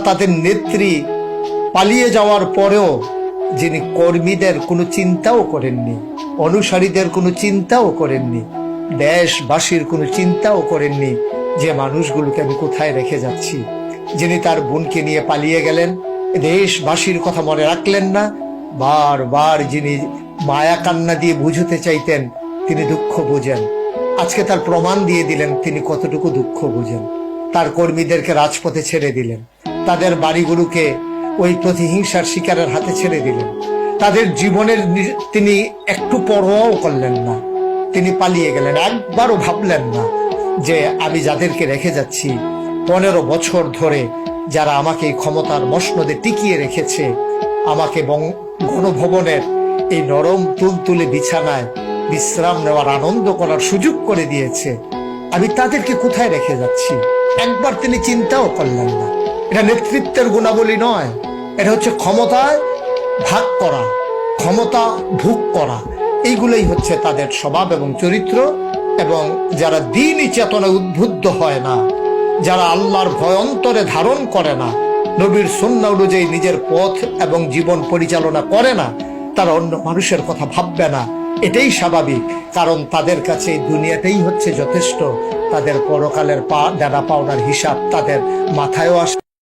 তাদের নেত্রী পালিয়ে যাওয়ার পরেও যিনি কর্মীদের কোনো চিন্তাও করেননি, অনুসারীদের কোনো চিন্তাও করেননি, দেশবাসীর কোনো চিন্তাও করেননি যে মানুষগুলোকে আমি কোথায় রেখে যাচ্ছি। যিনি তার বোনকে নিয়ে পালিয়ে গেলেন, দেশবাসীর কথা মনে রাখলেন না। বারবার যিনি মায়া কান্না দিয়ে বুঝতে চাইতেন, তিনি দুঃখ বোঝেন। আজকে তার প্রমাণ দিয়ে দিলেন তিনি কতটুকু দুঃখ বোঝেন। তার কর্মীদেরকে রাজপথে ছেড়ে দিলেন, তাদের বাড়িগুলোকে ওই প্রতিহিংসার শিকারের হাতে ছেড়ে দিলেন, তাদের জীবনের তিনি একটু পরোয়াও করলেন না। তিনি পালিয়ে গেলেন, একবারও ভাবলেন না যে আমি যাদেরকে রেখে যাচ্ছি 15 বছর ধরে, যারা আমাকে এই ক্ষমতার মসনদে টিকিয়ে রেখেছে, আমাকে গণভবনের এই নরম তুলতুলে বিছানায় বিশ্রাম নেওয়ার, আনন্দ করার সুযোগ করে দিয়েছে, আমি তাদেরকে কোথায় রেখে যাচ্ছি একবার তিনি চিন্তাও করলেন না। এটা নেতৃত্বের গুণাবলী নয়, এটা হচ্ছে ক্ষমতায় ভাগ করা, ক্ষমতা ভোগ করা। এইগুলোই হচ্ছে তাদের স্বভাব এবং চরিত্র। এবং যারা দ্বীনি চেতনায় উদ্বুদ্ধ হয় না, যারা আল্লাহর ভয় অন্তরে ধারণ করে না, নবীর সুন্নাহ অনুযায়ী নিজের পথ এবং জীবন পরিচালনা করে না, তারা অন্য মানুষের কথা ভাববে না। এটাই স্বাভাবিক, কারণ তাদের কাছে এই দুনিয়াটাই হচ্ছে যথেষ্ট। তাদের পরকালের দেনা পাওনার হিসাব তাদের মাথায়ও আসে।